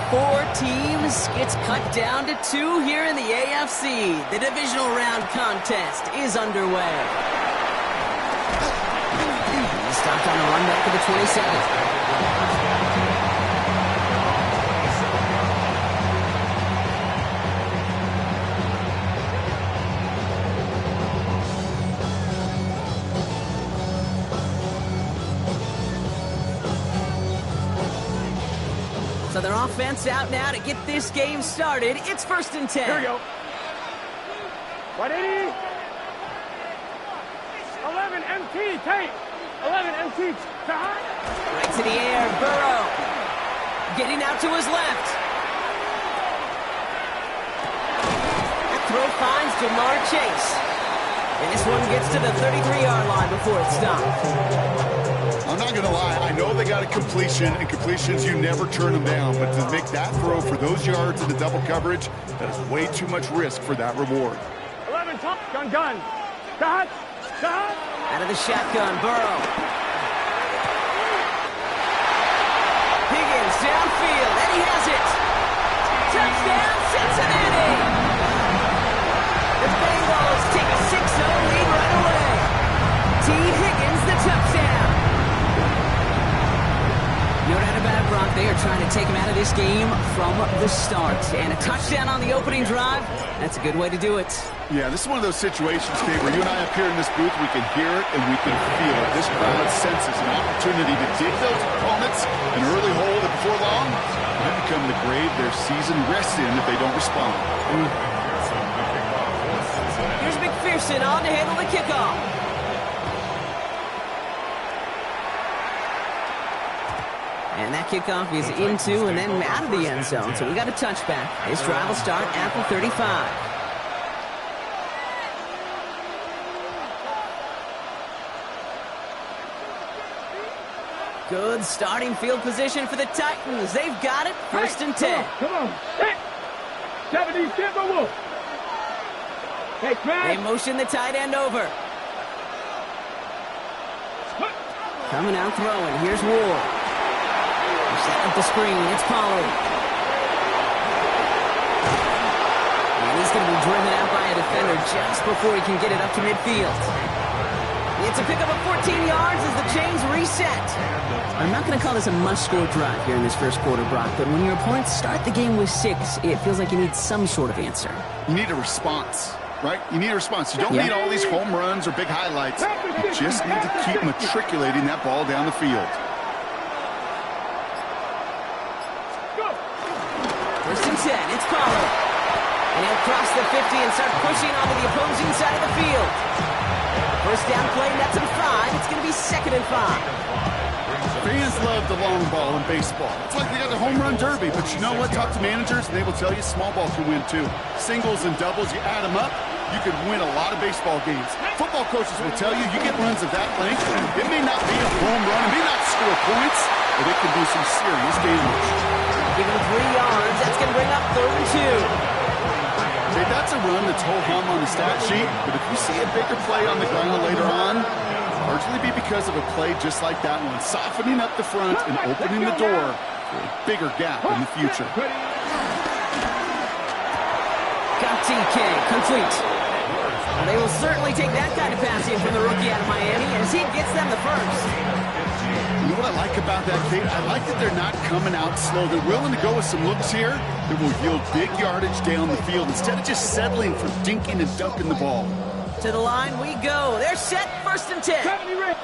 4 teams gets cut down to 2 here in the AFC. The divisional round contest is underway. He stopped on the run back of the 27th. So their offense out now to get this game started. It's 1st and 10. Here we go. 180. 11 MT, tape. 11 MT, time. Right to the air, Burrow. Getting out to his left. That throw finds Jamar Chase. And this one gets to the 33-yard line before it's stopped. I'm not going to lie, I know they got a completion, and completions, you never turn them down. But to make that throw for those yards in the double coverage, that is way too much risk for that reward. 11, top, gun. Dot. Out of the shotgun, Burrow. Higgins downfield, and he has it. Touchdown, Cincinnati! The Bengals take a 6-0 lead right away. T. Higgins, the touchdown. No doubt about it, Brock. They are trying to take him out of this game from the start. And a touchdown on the opening drive, that's a good way to do it. Yeah, this is one of those situations, Dave, where you and I up here in this booth, we can hear it and we can feel it. This crowd senses an opportunity to dig those opponents an early hole that before long might become the grave their season rests in if they don't respond. Here's McPherson on to handle the kickoff. And that kickoff is into and then out of the end zone. So we got a touchback. This drive will start at the 35. Good starting field position for the Titans. They've got it. 1st and 10. Come on. Hey. 70 Timber Wolf. Hey, They motion the tight end over. Coming out throwing. Here's Ward. Set up the screen. It's Pollard. And he's going to be driven out by a defender just before he can get it up to midfield. It's a pickup of 14 yards as the chains reset. I'm not going to call this a must-score drive here in this first quarter, Brock, but when your opponents start the game with 6, it feels like you need some sort of answer. You need a response, right? You need a response. You don't need all these home runs or big highlights. You just need to keep matriculating that ball down the field. 1st and 10, it's Pollard. And he'll cross the 50 and start pushing onto the opposing side of the field. First down play, nets him 5. It's going to be 2nd and 5. Fans love the long ball in baseball. It's like they got the home run derby, but you know what? Talk to managers, and they will tell you small ball can win too. Singles and doubles, you add them up, you can win a lot of baseball games. Football coaches will tell you, you get runs of that length, it may not be a home run, it may not score points, but it can do some serious damage. Give him 3 yards. That's going to bring up 3rd and 2. Okay, that's a run that's ho-hum on the stat sheet, but if you see a bigger play on the ground later on, largely be because of a play just like that one, softening up the front and opening the door for a bigger gap in the future. Got TK, complete. They will certainly take that kind of passing from the rookie out of Miami as he gets them the first. You know what I like about that, Kate? I like that they're not coming out slow. They're willing to go with some looks here that will yield big yardage down the field instead of just settling for dinking and dunking the ball. To the line we go. They're set. 1st and 10.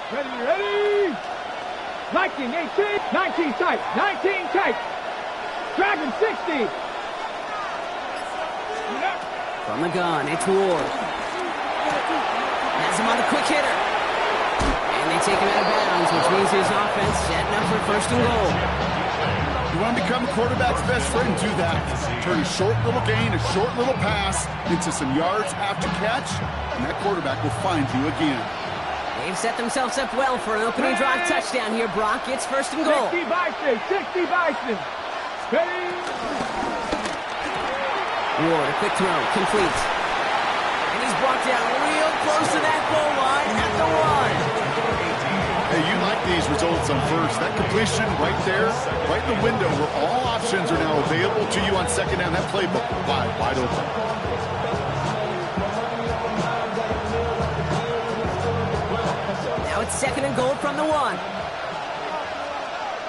Ready. 19, 18, 19 tight. 19 tight. Dragon 60. From the gun, it's Ward. Has him on the quick hitter. And they take him out of bounds, which means his offense setting up for 1st and goal. You want to become a quarterback's best friend, do that. Turn a short little gain, a short little pass into some yards after catch, and that quarterback will find you again. They've set themselves up well for an opening drive touchdown here, Brock. It's 1st and goal. 60 Bison. Ready. Ward, a quick throw, complete. And he's brought down real close to that goal line at the 1. Hey, you like the these results on first. That completion right there, right in the window where all options are now available to you on second down. That playbook wide open. Now it's second and goal from the 1.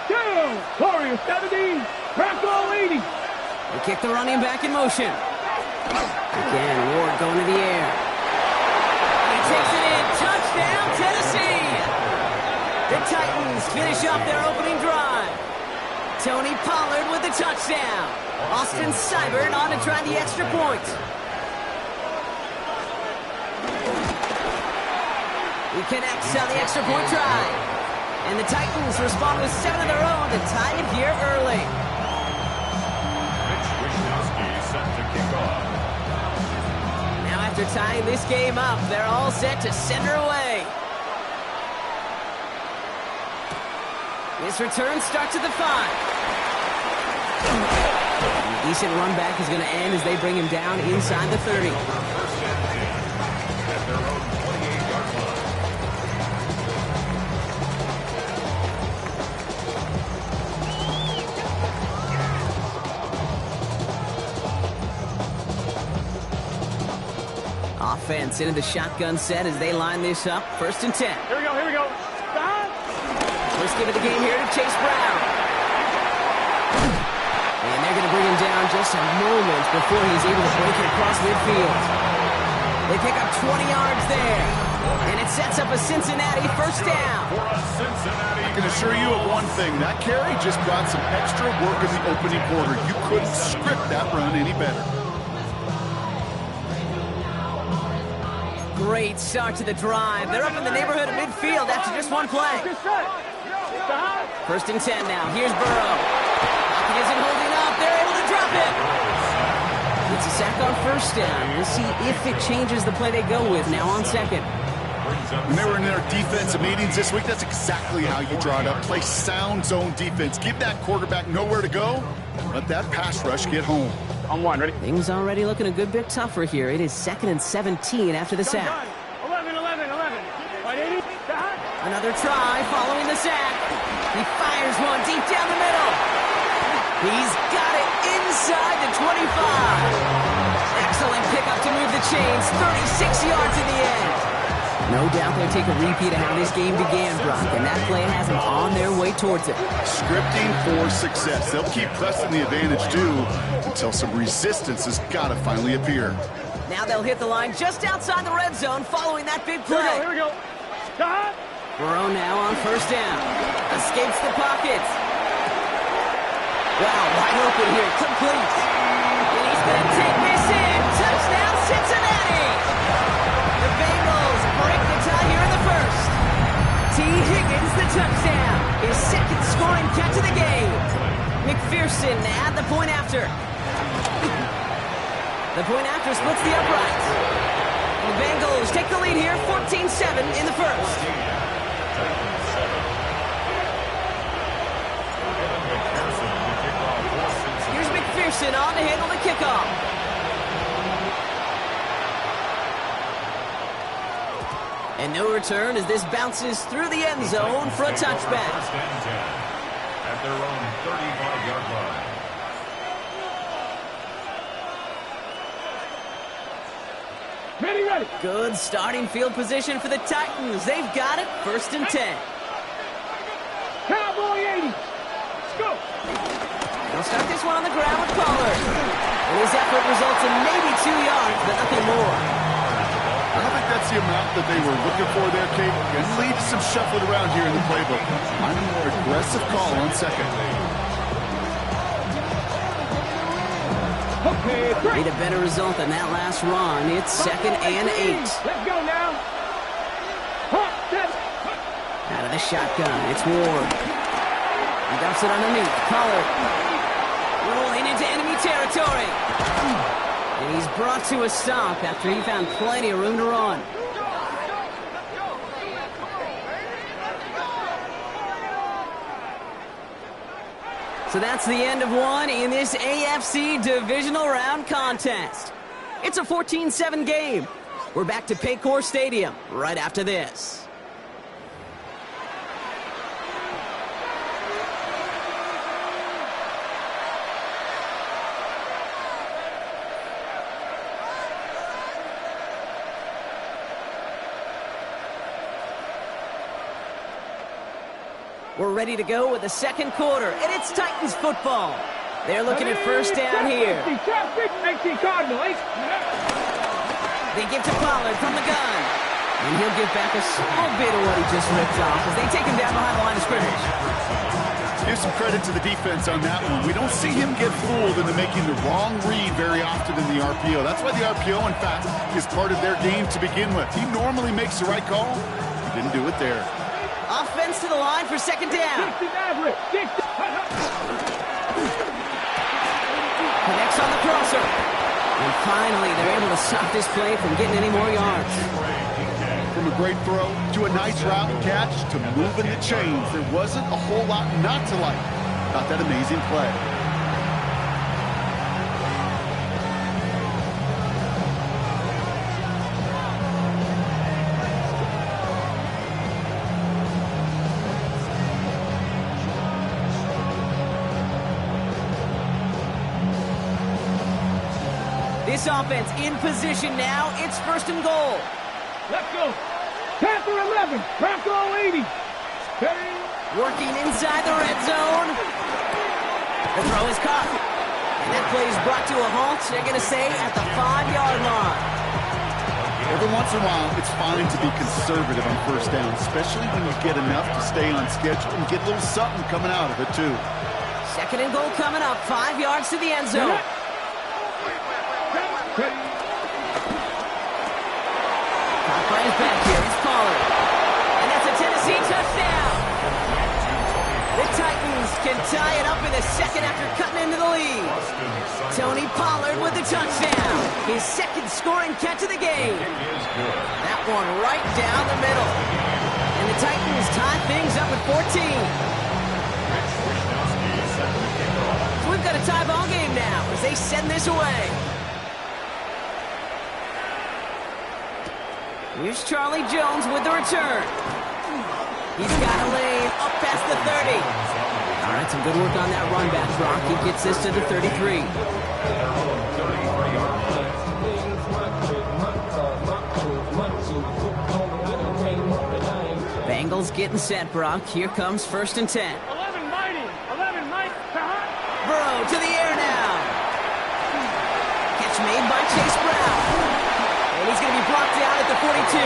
Down. Warriors 70. Rockwell 80. They kick the running back in motion. Again, Ward going to the air. He takes it in. Touchdown, Tennessee! The Titans finish off their opening drive. Tony Pollard with the touchdown. Austin Seibert on to try the extra point. He connects on the extra point try. And the Titans respond with 7 of their own to tie it here early. Now after tying this game up, they're all set to send her away. This return starts at the 5. A decent run back is going to end as they bring him down inside the 30. Offense into the shotgun set as they line this up. 1st and 10. Here we go. Stop. First give of the game here to Chase Brown. And they're going to bring him down just a moment before he's able to break it across midfield. They pick up 20 yards there. And it sets up a Cincinnati 1st down. I can assure you of one thing. That carry just brought some extra work in the opening quarter. You couldn't script that run any better. Great start to the drive. They're up in the neighborhood of midfield after just one play. 1st and 10 now. Here's Burrow. He isn't holding up. They're able to drop it. It's a sack on 1st down. We'll see if it changes the play they go with now on 2nd. When they were in their defensive meetings this week, that's exactly how you draw it up. Play sound zone defense. Give that quarterback nowhere to go. Let that pass rush get home. On 1, ready? Things already looking a good bit tougher here. It is 2nd and 17 after the sack. 11. 180. Another try following the sack. He fires one deep down the middle. He's got it inside the 25. Excellent pickup to move the chains. 36 yards in the end. No doubt they'll take a repeat of how this game began, Brock, and that play has them on their way towards it. Scripting for success. They'll keep pressing the advantage due until some resistance has got to finally appear. Now they'll hit the line just outside the red zone following that big play. Here we go. Stop. Burrow now on 1st down. Escapes the pocket. Wow, wide open here. Complete. And he's going to take this in. Touchdown, Cincinnati. The Bengals break the tie here in the 1st. T. Higgins, the touchdown. His 2nd scoring catch of the game. McPherson at the point after. The point after splits the uprights. The Bengals take the lead here, 14-7 in the 1st. Here's McPherson on to handle the kickoff. And no return as this bounces through the end zone for a touchback. At their own 35-yard line. Ready. Good starting field position for the Titans. They've got it, 1st and 10. Cowboy 80. Let's go. They'll start this one on the ground with Pollard. And his effort results in maybe 2 yards, but nothing more. I don't think that's the amount that they were looking for there, Kate. And leaves some shuffling around here in the playbook. I'm a more aggressive call on 2nd. Okay, 3. Need a better result than that last run. It's 2nd and 8. Let's go now. Out of the shotgun, it's Ward. He dumps it underneath. Pollard rolling into enemy territory. And he's brought to a stop after he found plenty of room to run. So that's the end of one in this AFC divisional round contest. It's a 14-7 game. We're back to Paycor Stadium right after this. We're ready to go with the second quarter, and it's Titans football. They're looking at first down here. They give to Pollard from the gun. And he'll give back a small bit of what he just ripped off as they take him down behind the line of scrimmage. Give some credit to the defense on that one. We don't see him get fooled into making the wrong read very often in the RPO. That's why the RPO, in fact, is part of their game to begin with. He normally makes the right call. He didn't do it there. Offense to the line for second down. Connects on the crosser. And finally, they're able to stop this play from getting any more yards. From a great throw to a nice route and catch to moving the chains, there wasn't a whole lot not to like about that amazing play. This offense in position now. It's first and goal. Let's go. Panther 11. Bronco 80. Working inside the red zone. The throw is caught. And that play is brought to a halt, they're going to say, at the 5-yard line. Every once in a while, it's fine to be conservative on first down, especially when you get enough to stay on schedule and get a little something coming out of it, too. Second and goal coming up. 5 yards to the end zone. Right back here, it's Pollard. And that's a Tennessee touchdown. The Titans can tie it up in the second after cutting into the lead. Tony Pollard with the touchdown. His second scoring catch of the game. That one right down the middle. And the Titans tie things up at 14. So we've got a tie ball game now as they send this away. Here's Charlie Jones with the return. He's got a lane up past the 30. All right, some good work on that run back, Brock. He gets this to the 33. Bengals getting set, Brock. Here comes first and 10. 11 Mighty. 11 Mike. Burrow to the air now. Catch made by Chase Brown. And he's going to be brought down at the 42.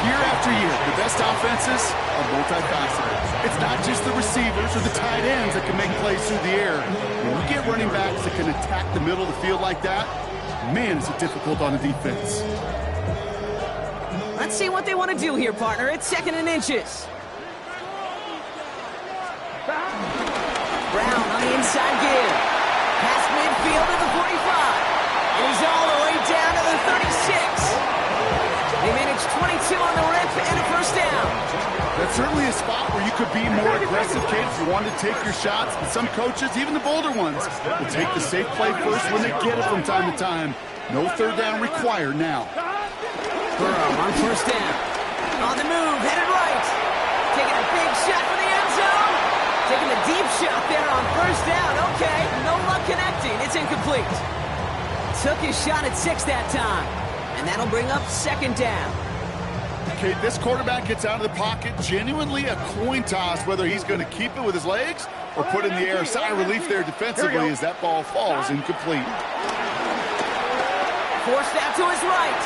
Year after year, the best offenses are multifaceted. It's not just the receivers or the tight ends that can make plays through the air. When you get running backs that can attack the middle of the field like that, man, is it difficult on the defense. Let's see what they want to do here, partner. It's second and inches. Brown on the inside give. Past midfield to the 45. And he's all the way down to the 36. They managed 22 on the rip and a first down. That's certainly a spot where you could be more aggressive, Kate, if you wanted to take your shots. But some coaches, even the bolder ones, will take the safe play first when they get it from time to time. No third down required now. Burrow on first down. On the move, headed right. Taking a big shot for the end zone. Taking a deep shot there on first down. Okay, no luck connecting. It's incomplete. Took his shot at 6 that time. And that'll bring up second down. Okay, this quarterback gets out of the pocket. Genuinely a coin toss whether he's going to keep it with his legs or put in the air. Sigh of relief there defensively as that ball falls incomplete. Forced out to his right.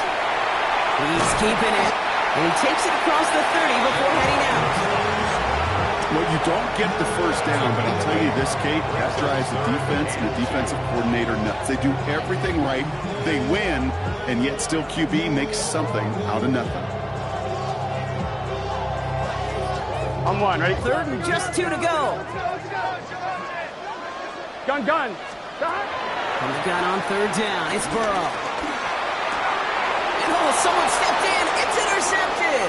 He's keeping it. And he takes it across the 30 before heading out. Well, you don't get the first down, but I'll tell you this, Kate, that drives the defense and the defensive coordinator nuts. They do everything right. They win, and yet still QB makes something out of nothing. I'm one, ready? Third and just 2 to go. Gun. From the gun on third down, it's Burrow. And someone stepped in. It's intercepted.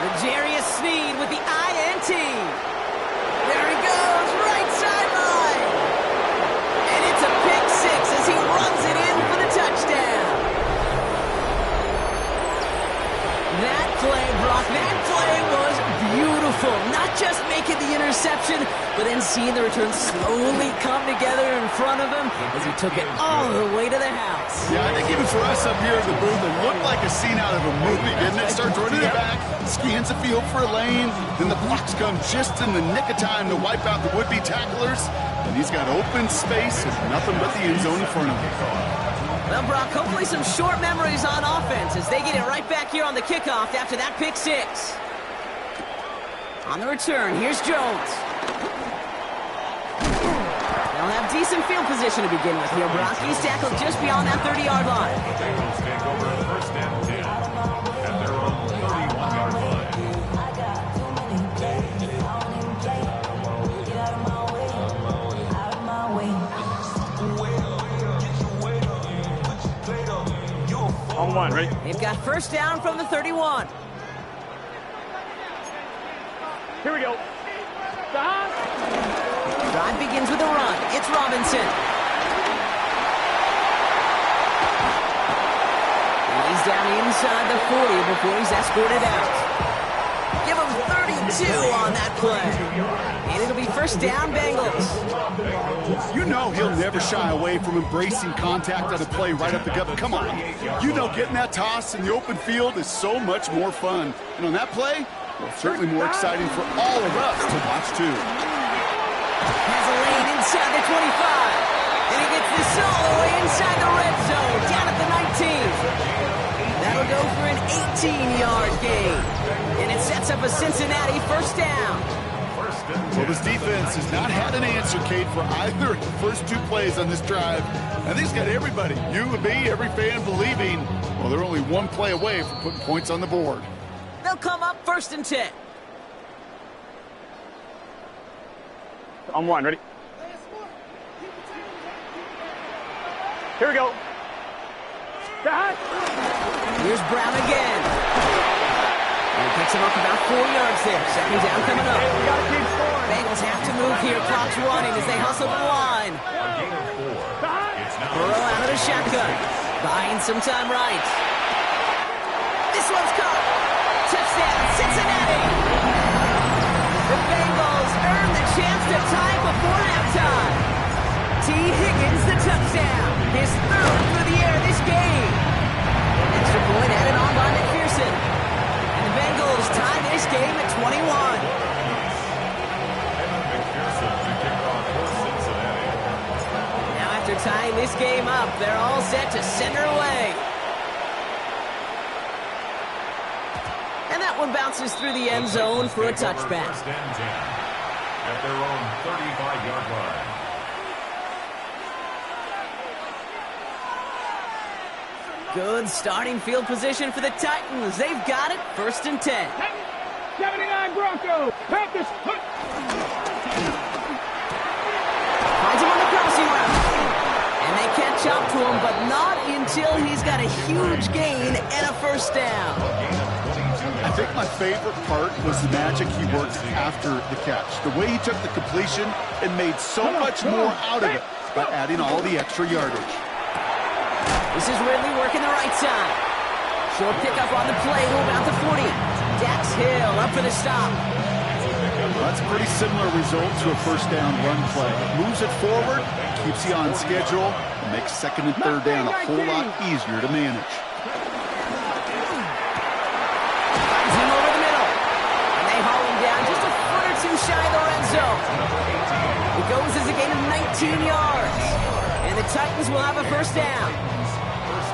L'Jarius Sneed with the INT. There he goes, right sideline. And it's a pick 6 as he runs it in for the touchdown. That play, Brock, that play was beautiful. beautiful. Not just making the interception, but then seeing the return slowly come together in front of him as he took it all the way to the house. Yeah, I think even for us up here in the booth, it looked like a scene out of a movie, didn't it? Starts running it back, scans the field for a lane, then the blocks come just in the nick of time to wipe out the would-be tacklers, and he's got open space and nothing but the end zone in front of him. Well, Brock, hopefully some short memories on offense as they get it right back here on the kickoff after that pick six. On the return, here's Jones. They'll have decent field position to begin with here, Brock. He's tackled just beyond that 30-yard line. The Bengals take over first and 10 at their own 31-yard line. On one, ready? They've got first down from the 31. Here we go. Stop. Drive begins with a run. It's Robinson. And he's down inside the 40 before he's escorted out. Give him 32 on that play. And it'll be first down, Bengals. You know he'll never shy away from embracing contact on a play right up the gut. Come on. You know getting that toss in the open field is so much more fun. And on that play, well, certainly more exciting for all of us to watch, too. Has a lane inside the 25. And he gets this all the way inside the red zone, down at the 19. That'll go for an 18-yard gain. And it sets up a Cincinnati first down. Well, this defense has not had an answer, Kate, for either of the first two plays on this drive. I think it's got everybody, you and me, every fan believing, well, they're only one play away from putting points on the board. They'll come up first and 10. On one, ready? Here we go. Stop. Here's Brown again. And he picks him up about 4 yards there. Second down coming up. We gotta keep scoring. Bengals have to move here. Clock's running as they hustle the line. A gain of 4. It's now Burrow out of the shotgun. Buying some time right. This one's caught. Touchdown, Cincinnati. The Bengals earn the chance to tie before halftime. T. Higgins the touchdown. His third through the air this game. Extra point added on by McPherson. And the Bengals tie this game at 21. McPherson to kick off for Cincinnati. Now after tying this game up, they're all set to send her away. And that one bounces through the end zone for a touchback. First and 10 at their own 35-yard line. Good starting field position for the Titans. They've got it, first and 10. 79 Broncos. Practice. Finds him on the crossing route. And they catch up to him, but not until he's got a huge gain and a first down. I think my favorite part was the magic he worked after the catch. The way he took the completion and made so much more out of it by adding all the extra yardage. This is Ridley working the right side. Short pickup on the play to about the 40. Dax Hill up for the stop. Well, that's a pretty similar result to a first down run play. Moves it forward, keeps you on schedule, and makes second and third down a whole lot easier to manage. Finds him over the middle. And they haul him down just a foot or two shy of the red zone. It goes as a gain of 19 yards. And the Titans will have a first down.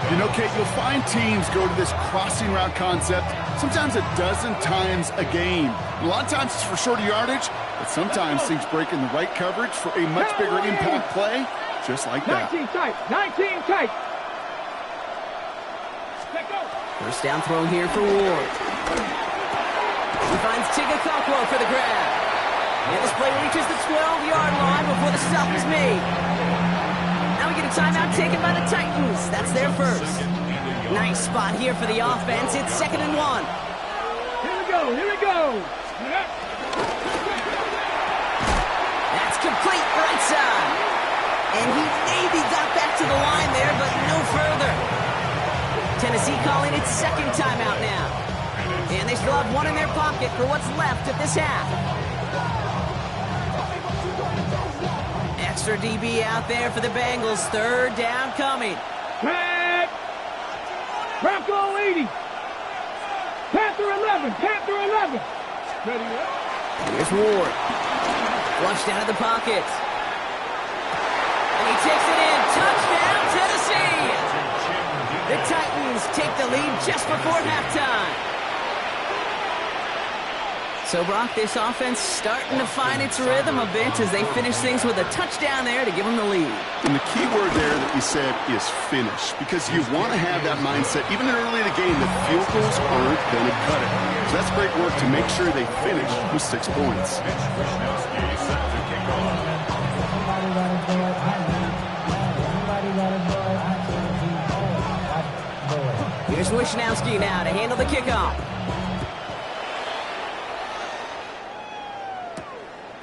You know, Kate, you'll find teams go to this crossing route concept sometimes a dozen times a game. A lot of times it's for shorter yardage, but sometimes things break in the right coverage for a much bigger impact play, just like that. 19 tight. 19 tight. Let go. First down throw here for Ward. He finds Tigger Cockwell for the grab. And this play reaches the 12-yard line before the stop is made. Now we get a timeout taken by the Titans. That's their first. Nice spot here for the offense. It's second and 1. Here we go. Here we go. That's complete right side. And he maybe got back to the line there, but no further. Tennessee calling its second timeout now. And they still have one in their pocket for what's left of this half. Extra DB out there for the Bengals. Third down coming. Pat! Bronco 80. Panther 11. Panther 11. Ready up. Here's Ward. Flushed out of the pocket. And he takes it in. Touchdown, Tennessee! The Titans take the lead just before halftime. So, Brock, this offense starting to find its rhythm a bit as they finish things with a touchdown there to give them the lead. And the key word there that you said is finish, because you want to have that mindset. Even early in the game, the field goals aren't going to cut it. So that's great work to make sure they finish with 6 points. Here's Wishnowski now to handle the kickoff.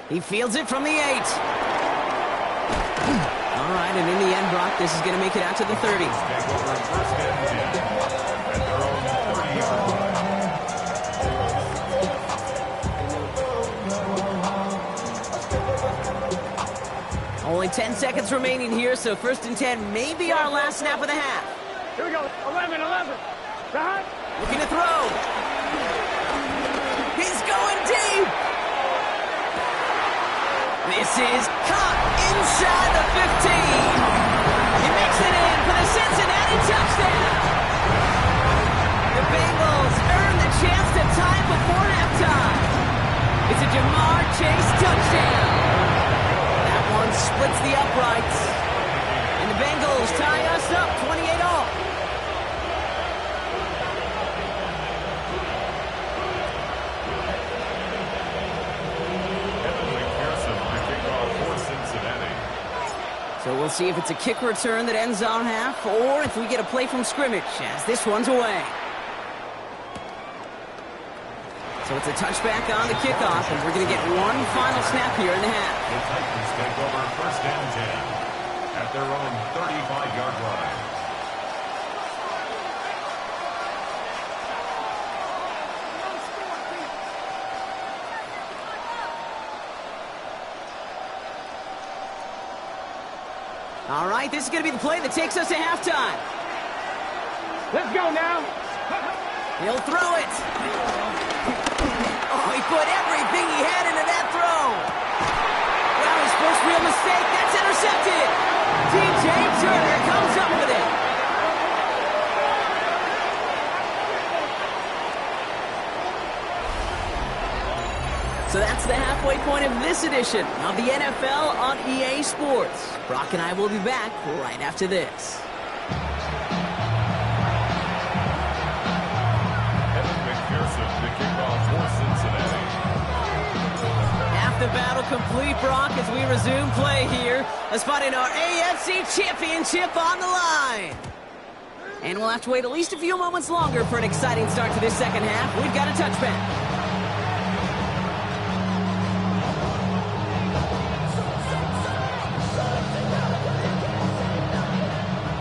He fields it from the 8. All right, and in the end, Brock, this is going to make it out to the 30. Only 10 seconds remaining here, so 1st and 10 may be our last snap of the half. Here we go. 11. Right. Looking to throw. He's going deep. This is caught inside the 15. He makes it in for the Cincinnati touchdown. The Bengals earn the chance to tie before halftime. It's a Jamar Chase touchdown. That one splits the uprights. And the Bengals tie us up 28-all. So we'll see if it's a kick return that ends our half, or if we get a play from scrimmage, as this one's away. So it's a touchback on the kickoff, and we're going to get one final snap here in the half. The Titans take over 1st and 10 at their own 35-yard line. All right, this is going to be the play that takes us to halftime. Let's go now. He'll throw it. Oh, he put everything he had into that throw. Well, his first real mistake. That's intercepted. DJ Turner comes up with it. So that's the halfway point of this edition of the NFL on EA Sports. Brock and I will be back right after this. The kickoff for Cincinnati. Half the battle complete, Brock, as we resume play here. A spot in our AFC Championship on the line. And we'll have to wait at least a few moments longer for an exciting start to this second half. We've got a touchback.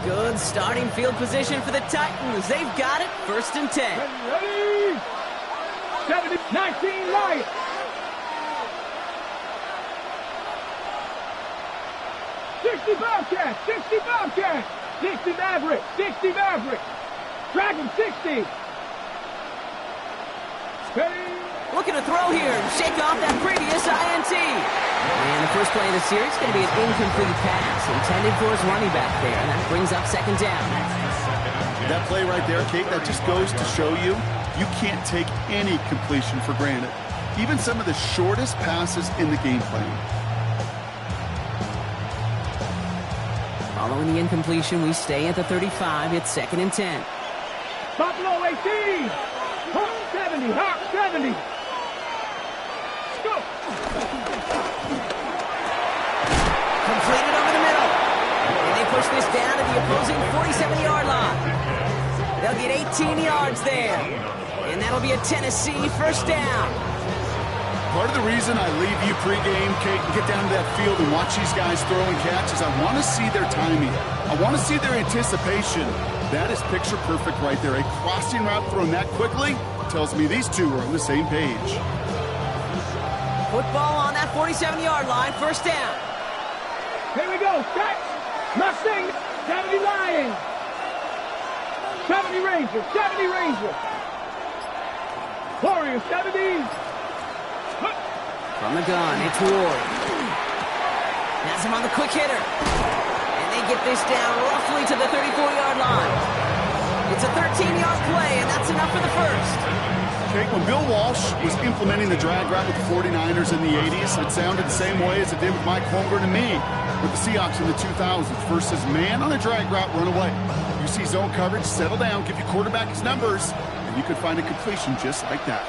Good starting field position for the Titans. They've got it. 1st and 10. Ready. 70, 19 Lions. Bobcat, 60 Bobcat, 60 Maverick, 60 Maverick, Dragon 60. Ready. Looking to throw here and shake off that previous INT. And the first play of the series is going to be an incomplete pass intended for his running back there. And that brings up 2nd down. That play right there, Kate, that just goes to show you can't take any completion for granted. Even some of the shortest passes in the game plan. Following the incompletion, we stay at the 35. It's 2nd and 10. Buffalo 18. Hawk 70. Hawk 70. Go. Completed over the middle. And they push this down to the opposing 47-yard line. They'll get 18 yards there. And that'll be a Tennessee 1st down. Part of the reason I leave you pregame, Kate, and get down to that field and watch these guys throw and catch is I want to see their timing. I want to see their anticipation. That is picture perfect right there. A crossing route thrown that quickly, Tells me these two are on the same page. Football on that 47-yard line, first down. Here we go. Set. Mustang. 70 Lions. 70 Rangers. 70 Rangers. Warriors. 70. From the gun, it's Ward. Has him on the quick hitter. And they get this down roughly to the 34-yard line. It's a 13-yard play, and that's enough for the first. Okay, when Bill Walsh was implementing the drag route with the 49ers in the 80s, it sounded the same way as it did with Mike Holmgren and me with the Seahawks in the 2000s versus man on a drag route, run away. You see zone coverage, settle down, give your quarterback his numbers, and you could find a completion just like that.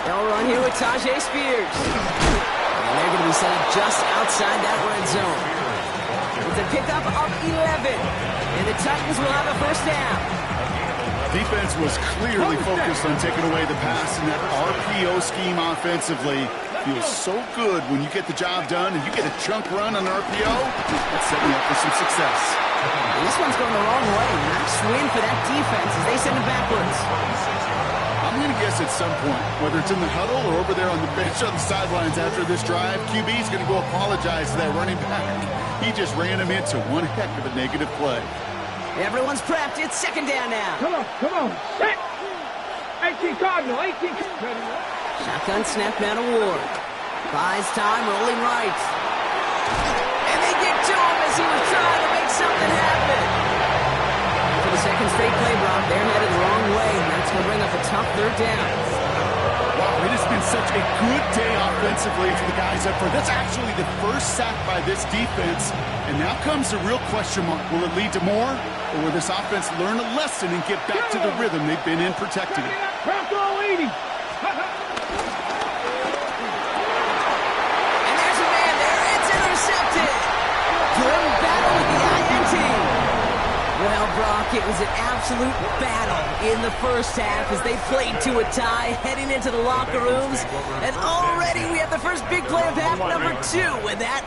They'll run here with Tajay Spears. And they're going to be set up just outside that red zone. It's a pickup of 11. And the Titans will have a first down. Defense was clearly focused on taking away the pass, and that RPO scheme offensively feels so good when you get the job done and you get a chunk run on an RPO. That's setting you up for some success. And this one's going the wrong way. Nice win for that defense as they send it backwards. I'm going to guess at some point, whether it's in the huddle or over there on the bench on the sidelines after this drive, QB's going to go apologize to that running back. He just ran him into one heck of a negative play. Everyone's prepped. It's second down now. Come on, come on. Set. 18 Cardinal, 18. Shotgun snap now to Ward. Buys time, rolling right. And they get to him as he was trying to make something happen. For the second straight play, Brock, they're headed the wrong way, and that's going to bring up a tough third down. Wow, it has been such a good day offensively for the guys up front. That's actually the first sack by this defense. And now comes the real question mark. Will it lead to more? Or will this offense learn a lesson and get back to the rhythm they've been in protecting it? Bronco 80. And there's a man there. It's intercepted. Good battle with the INT. Well, Brock, it was an absolute battle in the first half as they played to a tie, heading into the locker rooms. And already we have the first big play of half number 2 with that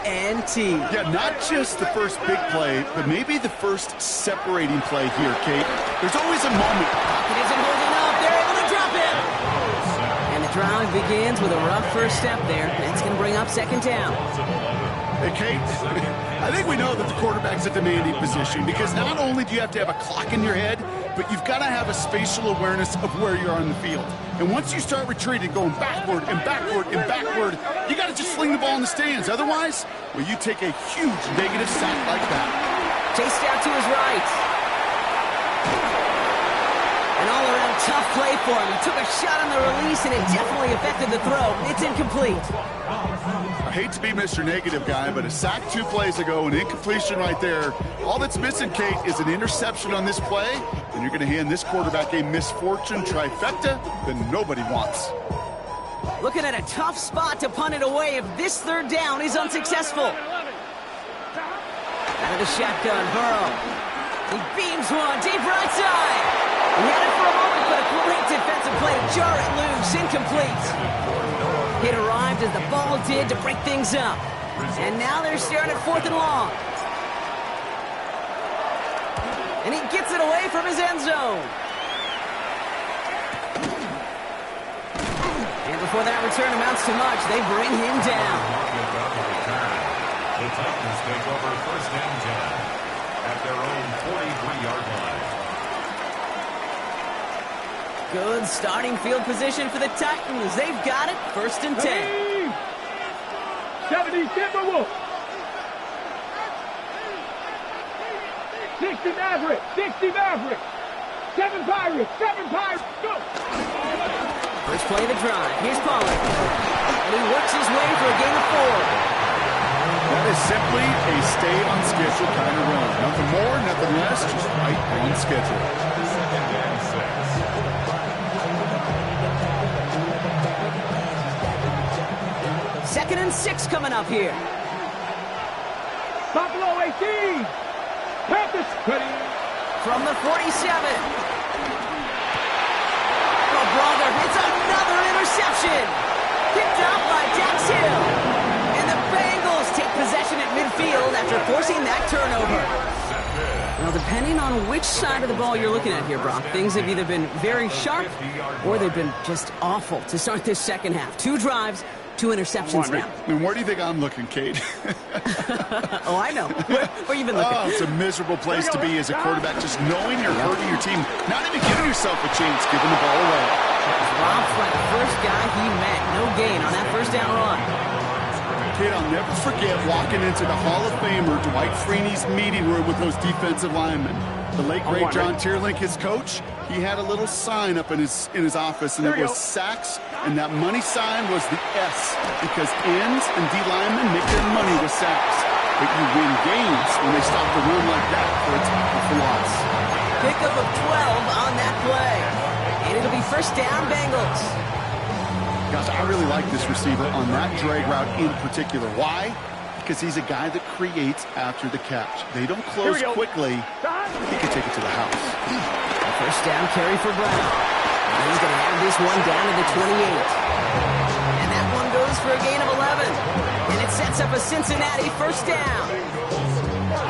INT. Yeah, not just the first big play, but maybe the first separating play here, Kate. There's always a moment. It isn't holding up. They're able to drop it. And the drive begins with a rough first step there. That's going to bring up second down. Hey, Kate, I think we know that the quarterback's a demanding position because not only do you have to have a clock in your head, but you've got to have a spatial awareness of where you are on the field. And once you start retreating, going backward and backward and backward, you got to just sling the ball in the stands. Otherwise, well, you take a huge negative sack like that. Chased out to his right. An all-around tough play for him. He took a shot on the release, and it definitely affected the throw. It's incomplete. I hate to be Mr. Negative guy, but a sack 2 plays ago, an incompletion right there. All that's missing, Kate, is an interception on this play, and you're going to hand this quarterback a misfortune trifecta that nobody wants. Looking at a tough spot to punt it away if this third down is unsuccessful. Out of the shotgun, Burrow. He beams one deep right side. He had it for a moment, but a great defensive play to jar it loose. Incomplete. It arrived as the ball did to break things up. And now they're staring at 4th and long. And he gets it away from his end zone. And before that return amounts to much, they bring him down. The Titans take over first and 10 at their own 43-yard line. Good starting field position for the Titans. They've got it. First and 10. 70 Timberwolves. 60 Mavericks. 60 Mavericks. 7 Pirates. 7 Pirates. Go. First play of the drive. Here's Pollard. And he works his way for a gain of 4. That is simply a stay-on-schedule kind of run. Nothing more, nothing less, just right on schedule. Second and 6. Second and 6 coming up here. Buffalo 18. Panthers. From the 47. Oh, brother, it's another interception. Picked up by Dax Hill. And the Bengals take possession at midfield after forcing that turnover. Well, depending on which side of the ball you're looking at here, Brock, things have either been very sharp or they've been just awful to start this second half. 2 drives, 2 interceptions now. And where do you think I'm looking, Kate? Oh, I know. Where you been looking? Oh, it's a miserable place to be as a quarterback, just knowing you're hurting your team, not even giving yourself a chance, giving the ball away. Robbed by the first guy he met. No gain on that first down run. Kate, I'll never forget walking into the Hall of Famer Dwight Freeney's meeting room with those defensive linemen. The late, great John Tierlink, his coach, he had a little sign up in his office, and it was sacks, and that money sign was the S, because ends and D linemen make their money with sacks. But you win games when they stop the run like that for a tackle for loss. Pickup of 12 on that play. And it'll be first down, Bengals. Gosh, I really like this receiver on that drag route in particular. Why? Because he's a guy that creates after the catch. They don't close quickly. He can take it to the house. A first down carry for Brown. And he's going to have this one down to the 28. And that one goes for a gain of 11. And it sets up a Cincinnati first down.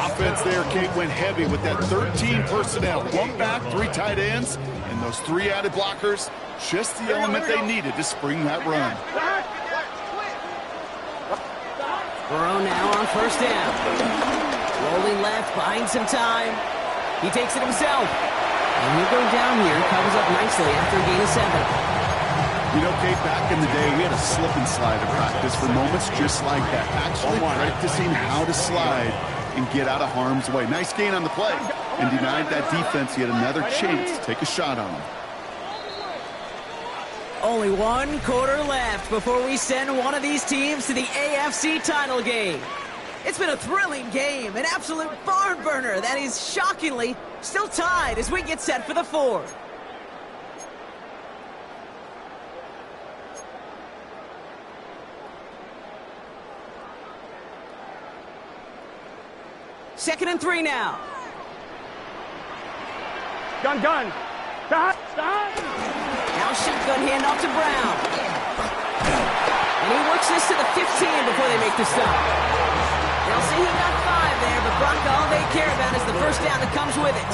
Offense there, Kate, went heavy with that 13 personnel. 1 back, 3 tight ends, and those 3 added blockers. Just the element they needed to spring that run. Burrow now on first down. Rolling left, buying some time. He takes it himself. And he'll go down here, covers up nicely after a gain of 7. You know, Kate, back in the day, we had a slip and slide in practice for moments just like that. Actually practicing how to slide and get out of harm's way. Nice gain on the play, and denied that defense yet another chance to take a shot on him. Only 1 quarter left before we send one of these teams to the AFC title game. It's been a thrilling game, an absolute barn burner that is shockingly still tied as we get set for the 4th. Second and 3 now. Gun. Stop. Now shotgun handoff to Brown. And he works this to the 15 before they make the stop. They'll see he got 5 there, but Brock, all they care about is the first down that comes with it.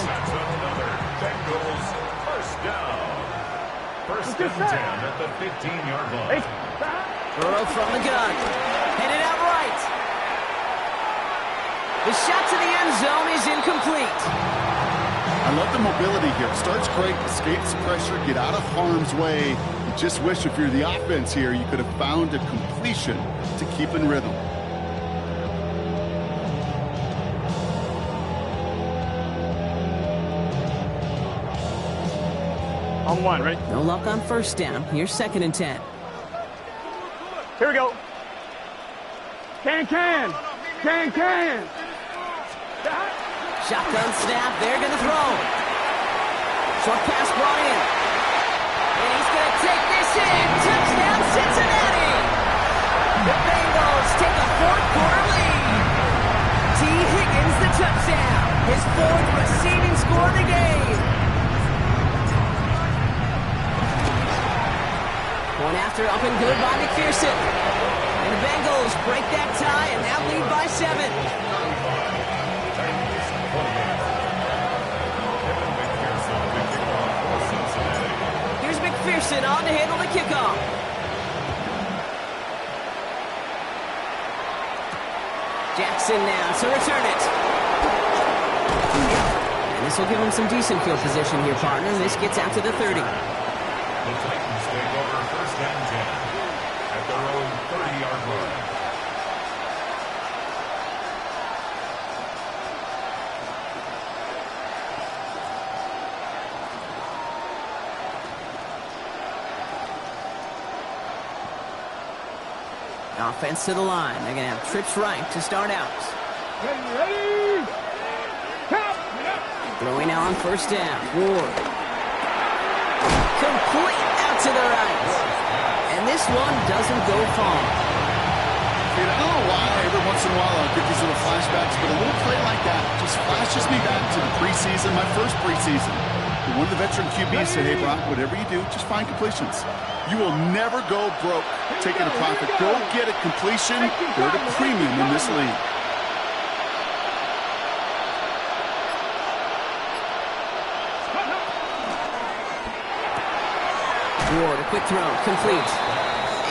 Bengals first down. First and 10 at the 15-yard line. Burrow from the gun. Headed out right. The shot to the end zone is incomplete. I love the mobility here. Starts great, escapes pressure, get out of harm's way. You just wish if you're the offense here, you could have found a completion to keep in rhythm. On 1, ready? No luck on first down. Here's second and 10. Here we go. Can. Shotgun snap. They're going to throw. Short pass brought in. And he's going to take this in. Touchdown, Cincinnati. The Bengals take a 4th quarter lead. T. Higgins the touchdown. His 4th receiving score of the game. One after up and good by McPherson. And the Bengals break that tie and now lead by 7. Here's McPherson on to handle the kickoff. Jackson now to return it. And this will give him some decent field position here, partner. This gets out to the 30. The Titans take over first and 10 at their own 30-yard line. Offense to the line. They're going to have trips right to start out. Ready? Throwing now on first down. Ward. Complete out to the right. And this one doesn't go far. I don't know why every once in a while I'll get these little flashbacks, but a little play like that just flashes me back to the preseason, my first preseason. One of the veteran QBs said, hey, Brock, whatever you do, just find completions. You will never go broke taking a profit. Go get a completion. They're at a premium in this league. Ward, a quick throw, complete.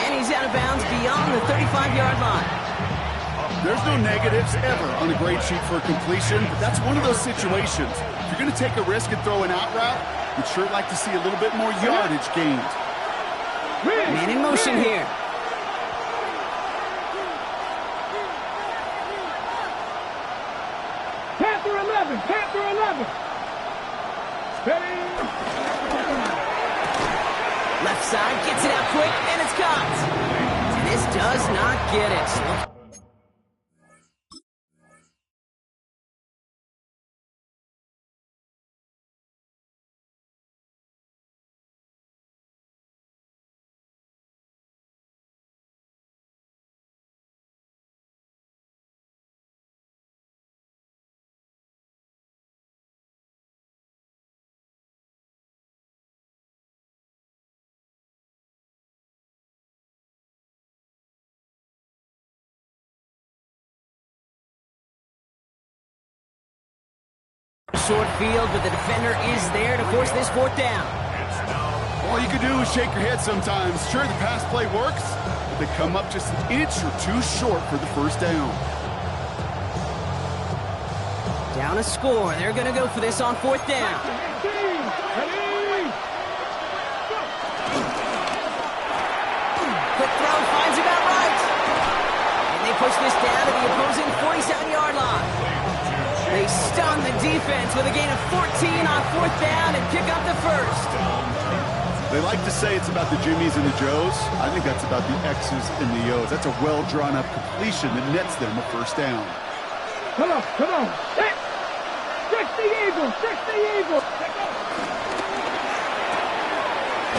And he's out of bounds beyond the 35-yard line. There's no negatives ever on the grade sheet for a completion, but that's one of those situations. If you're going to take a risk and throw an out route, you'd sure like to see a little bit more yardage gained. Man in motion here. Panther 11, Panther 11. Ready? Left side, gets it out quick, and it's caught. And this does not get it. Short field, but the defender is there to force this fourth down. All you can do is shake your head sometimes. Sure, the pass play works, but they come up just an inch or two short for the first down. Down a score. They're going to go for this on fourth down. Quick throw, finds him out right. And they push this down to the opposing 47-yard line. They stun the defense with a gain of 14 on fourth down and pick up the first. They like to say it's about the Jimmies and the Joes. I think that's about the X's and the O's. That's a well-drawn-up completion that nets them a first down. Come on, come on. Hit! 60 Eagles, 60 Eagles.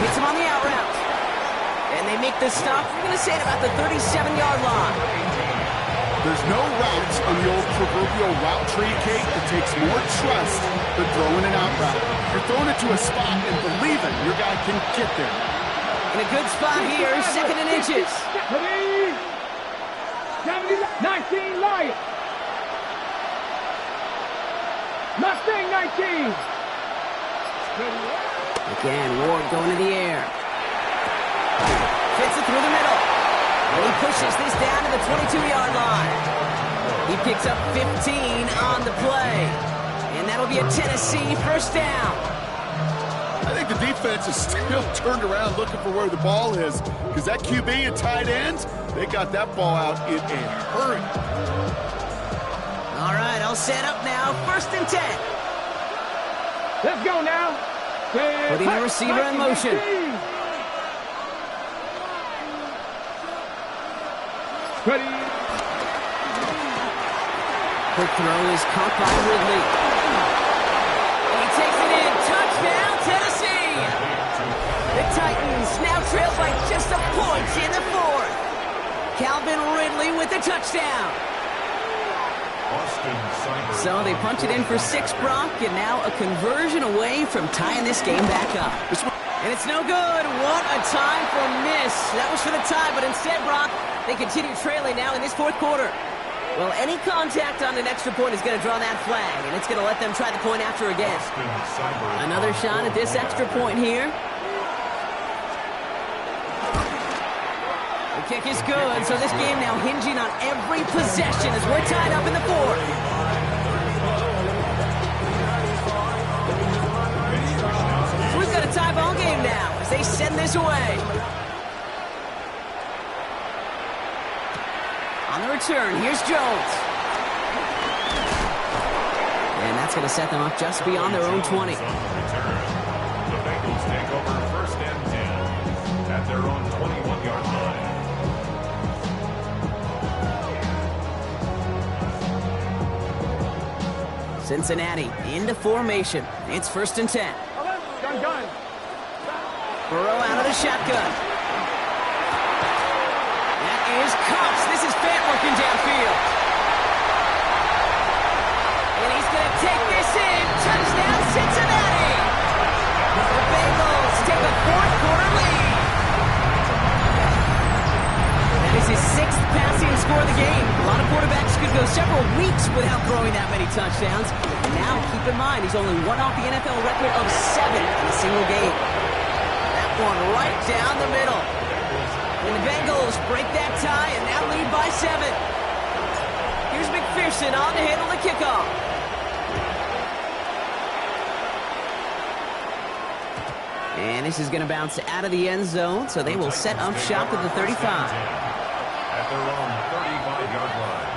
Hits him on the out route. And they make the stop, we're going to say at about the 37-yard line. There's no routes on the old proverbial route tree, Kate, that takes more trust than throwing an out route. You're throwing it to a spot and believing your guy can get there. In a good spot here, second and inches. 19 Lions. Mustang 19. Again, Ward going to the air. Fits it through the middle. And he pushes this down to the 22-yard line. He picks up 15 on the play. And that'll be a Tennessee first down. I think the defense is still turned around looking for where the ball is, because that QB and tight ends, they got that ball out in a hurry. All right, all set up now. First and 10. Let's go now. Putting the receiver in motion. Ready. Quick throw is caught by Ridley. And he takes it in. Touchdown, Tennessee! The Titans now trail by just a point in the fourth. Calvin Ridley with the touchdown. So they punch it in for 6, Brock, and now a conversion away from tying this game back up. And it's no good. What a time for miss. That was for the tie, but instead, Brock, they continue trailing now in this fourth quarter. Well, any contact on an extra point is going to draw that flag, and it's going to let them try the point after again. Another shot at this extra point here. The kick is good, so this game now hinging on every possession as we're tied up in the fourth. So we've got a tie ball game now as they send this away. On the return, here's Jones. And that's going to set them up just beyond their own 20. The Bengals take over first and 10 at their own 21-yard line. Cincinnati into formation. It's first and 10. Gun. Burrow out of the shotgun. Is Cox. This is Fant working downfield. And he's going to take this in. Touchdown, Cincinnati. The Bengals take a fourth-quarter lead. That is his 6th passing score of the game. A lot of quarterbacks could go several weeks without throwing that many touchdowns. And now, keep in mind, he's only one off the NFL record of 7 in a single game. That one right down the middle. And the Bengals break that tie and now lead by 7. Here's McPherson on to handle the kickoff. And this is going to bounce out of the end zone, so they will set up shop at the 35. At their own 35-yard line.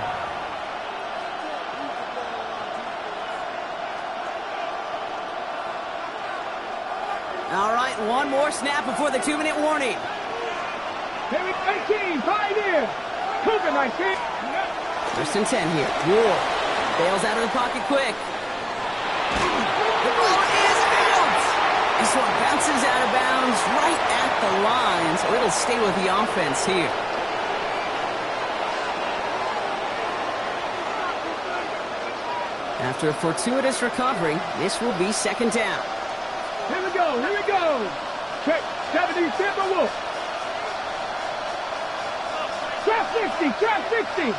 All right, one more snap before the 2-minute warning. Here we go, 18, Pioneer. Cougar 19. First and 10 here. Ward bails out of the pocket quick. The ball is out. This one bounces out of bounds right at the line, so it'll stay with the offense here. After a fortuitous recovery, this will be second down. Here we go, here we go. Check 70, Timberwolf. Trap 60, trap 60.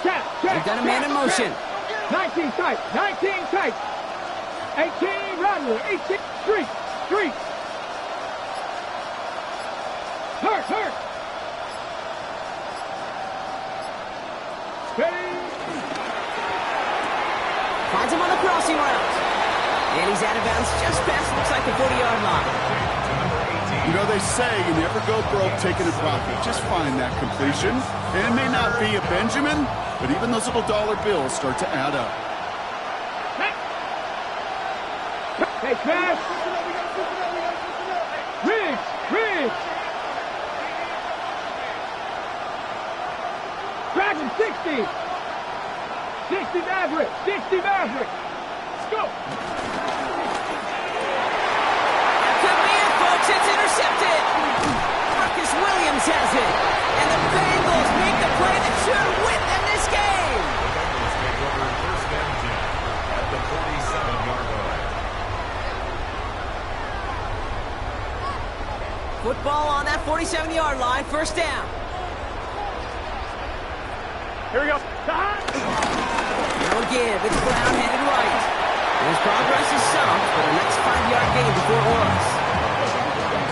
Check. They've got a man in motion. 19 tight, 19 tight. 18 Rattler, 18 street. Hurt. Steady. Finds him on the crossing route. And he's out of bounds just past, looks like the 40-yard line. You know, they say you never go broke taking a profit. Just find that completion. And it may not be a Benjamin, but even those little dollar bills start to add up. Hey, Smash! Ridge! Dragon 60! 60 Maverick! Let's go! That could be it, folks. It's intercepted. Marcus Williams has it. And the Bengals make the play that should win them this game. The Bengals take over first and 10 at the 47-yard line. Football on that 47-yard line, first down. Here we go. Now again, it's Brown headed right. His progress is soft, but a nice 5-yard gain before Oris.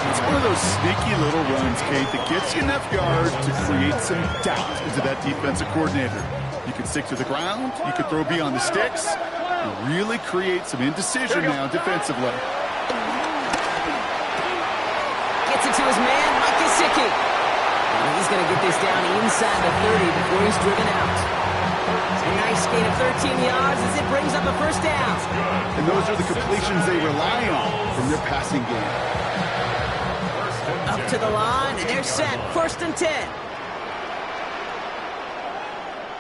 It's one of those sneaky little runs, Kate, that gets you enough yards to create some doubt into that defensive coordinator. You can stick to the ground, you can throw beyond the sticks, and really create some indecision now defensively. Gets it to his man, Mike Gesicki. And he's going to get this down inside the 30 before he's driven out. A nice gain of 13 yards as it brings up a first down. And those are the completions they rely on from their passing game. Up to the line, and they're set. First and 10.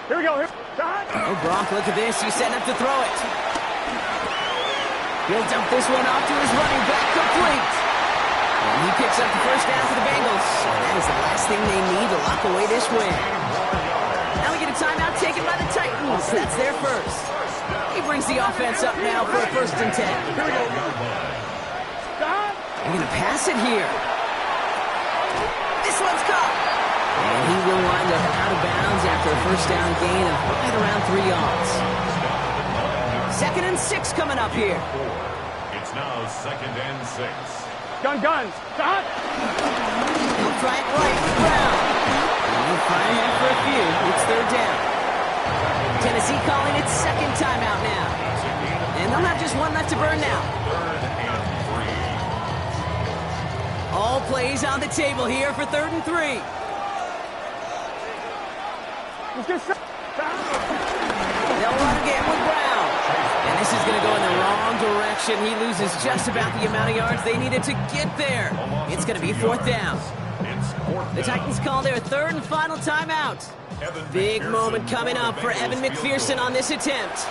Here we go. Oh, Brock, look at this. He's setting up to throw it. He'll dump this one off to his running back, complete. And he picks up the first down for the Bengals. And that is the last thing they need to lock away this win. Now we get a timeout taken by the Titans. That's their first. He brings the offense up now for a first and 10. Here we go. They're going to pass it here. This one's caught. And he will wind up out of bounds after a first down gain of right around 3 yards. Second and 6 coming up here. It's now second and 6. Guns. Stop. He'll try it right with Brown. And he'll fire him for a few. It's third down. Tennessee calling its second timeout now. And they'll have just one left to burn now. All plays on the table here for third and 3. They'll run again with Brown. And this is going to go in the wrong direction. He loses just about the amount of yards they needed to get there. It's going to be fourth down. The Titans call their third and final timeout. Big moment coming up for Evan McPherson on this attempt.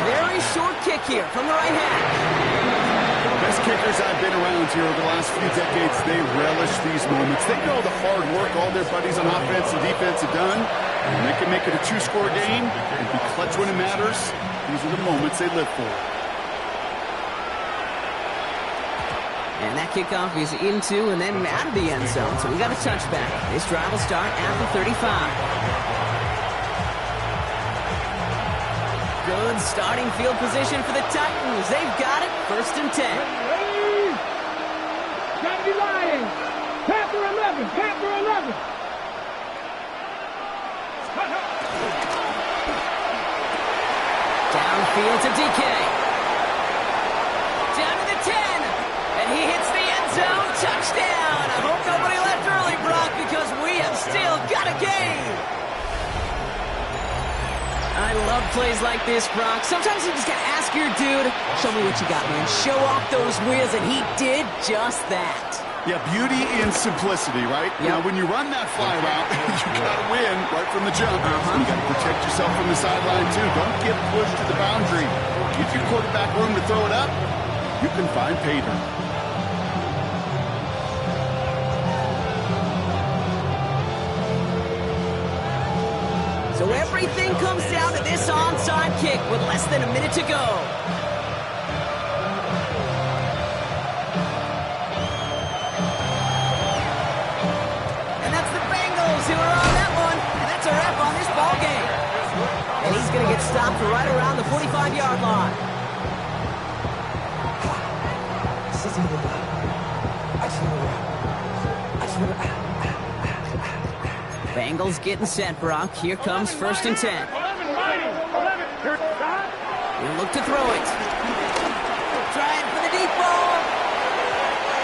Very short kick here from the right hand. Best kickers I've been around here over the last few decades, they relish these moments. They know the hard work all their buddies on offense and defense have done. And they can make it a 2-score game and be clutch when it matters. These are the moments they live for. And that kickoff is into and then out of the end zone. So we got a touchback. This drive will start at the 35. Good starting field position for the Titans. They've got it. First and 10. Mighty Lions. Panther 11. Panther 11. Downfield to DK. Down to the 10. And he hits the end zone. Touchdown. I hope nobody left early, Brock, because we have still got a game. I love plays like this, Brock. Sometimes you just gotta ask your dude, show me what you got, man. Show off those wheels, and he did just that. Yeah, beauty in simplicity, right? Yep. Now, when you run that fly route, you gotta win right from the jump. You gotta protect yourself from the sideline, too. Don't get pushed to the boundary. Give your quarterback room to throw it up. You can find pay dirt. So everything comes down to this onside kick with less than a minute to go. And that's the Bengals who are on that one. And that's a wrap on this ball game. And he's going to get stopped right around the 45-yard line. Bengals getting set, Brock. Here comes 1st and 10. 11, Mighty. 11. He'll look to throw it. Trying for the deep ball.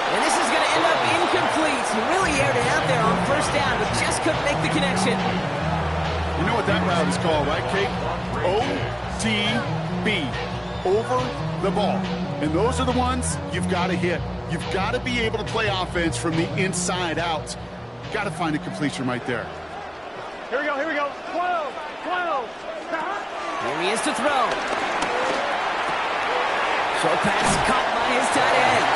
And this is going to end up incomplete. He really aired it out there on 1st down, but just couldn't make the connection. You know what that route is called, right, Kate? OTB. Over the ball. And those are the ones you've got to hit. You've got to be able to play offense from the inside out. Got to find a completion right there. Here we go. 12. Here he is to throw. Short pass caught by his tight end.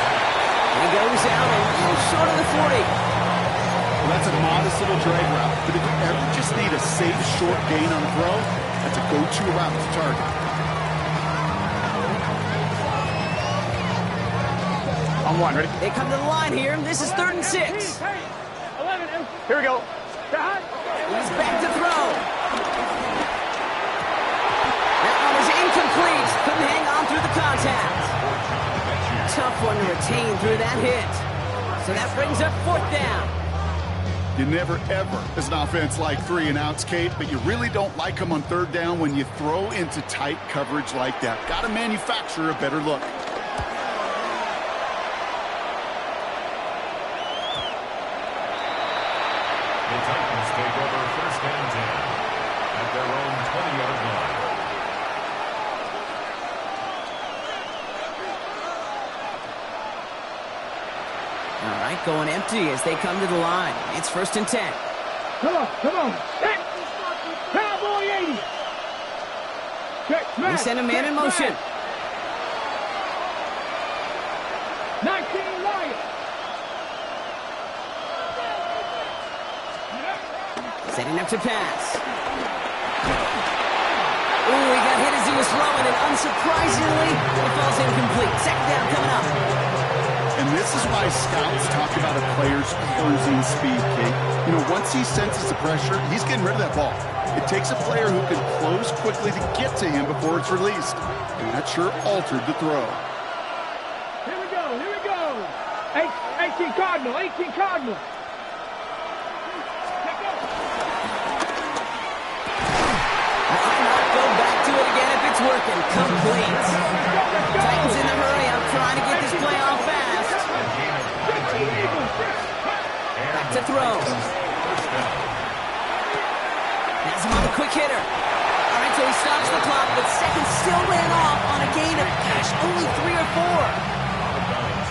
He goes out a little short of the 40. Well, that's a modest little drag route. But if you ever just need a safe, short gain on a throw, that's a go-to route to target. On one, ready? They come to the line here. This is 3rd and 6. 11. Here we go. He's back to throw. That one is incomplete. Couldn't hang on through the contact. Tough one to retain through that hit. So that brings up 4th down. You never, ever, as an offense, like 3 and outs, Kate, but you really don't like them on 3rd down when you throw into tight coverage like that. Got to manufacture a better look. The Titans take over 1st and 10 at their own 20-yard line. All right, going empty as they come to the line. It's 1st and 10. Come on. Set. Cowboy 80. Check. They send a man in motion. 19 Lions. Setting up to pass. Ooh, he got hit as he was throwing, and unsurprisingly, it falls incomplete. 2nd down coming up. And this is why scouts talk about a player's cruising speed, Kate. You know, once he senses the pressure, he's getting rid of that ball. It takes a player who can close quickly to get to him before it's released. And that sure altered the throw. Here we go. 18 Cardinal. Why not go back to it again if it's working? Complete. Titans in a hurry. I'm trying to get this play off fast. Back to throw. Has him on the quick hitter. All right, so he stops the clock, but seconds still ran off on a gain of, only 3 or 4.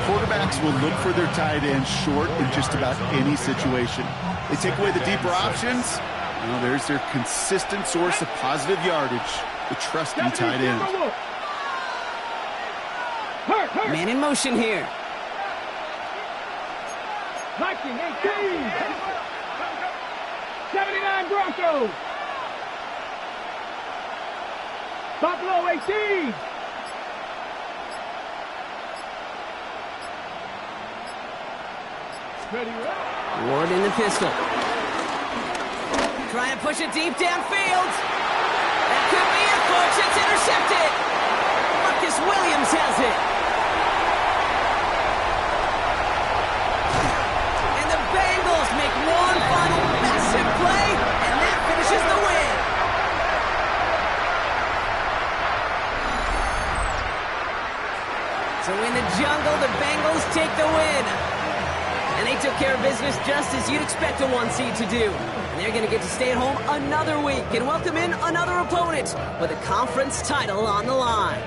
Quarterbacks will look for their tight end short in just about any situation. They take away the deeper options. Well, there's their consistent source of positive yardage, the trusty tight end. Man in motion here. 1918. 79 Broncos. Buffalo 18. Ward in the pistol. Trying to push it deep downfield. That could be it, folks. It's intercepted. Marcus Williams has it. take the win. And they took care of business just as you'd expect a 1 seed to do. And they're going to get to stay at home another week and welcome in another opponent with a conference title on the line.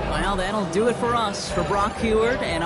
Well, that'll do it for us. For Brock Heward and